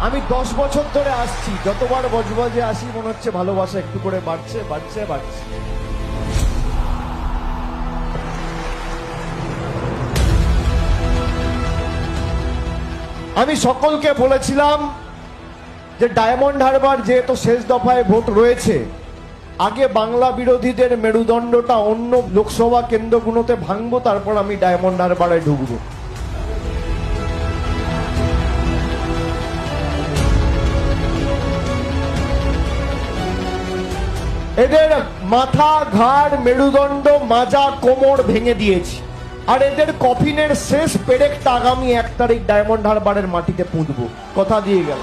আমি 10 বছর ধরে আসছি, যতবার বজবজে আসি মনে হচ্ছে ভালোবাসা একটু করে বাড়ছে বাড়ছে বাড়ছে। আমি সকলকে বলেছিলাম যে ডায়মন্ড হারবার যেহেতু শেষ দফায় ভোট রয়েছে, আগে বাংলা বিরোধীদের মেরুদণ্ডটা অন্য লোকসভা কেন্দ্রগুলোতে ভাঙবো, তারপর আমি ডায়মন্ড হারবারে ঢুকবো। এদের মাথা, ঘাড়, মেরুদণ্ড, মাজা, কোমর ভেঙে দিয়েছি, আর এদের কফিনের শেষ পেরেকটা আগামী 1 তারিখ ডায়মন্ড হারবারের মাটিতে পুঁতবো, কথা দিয়ে গেল।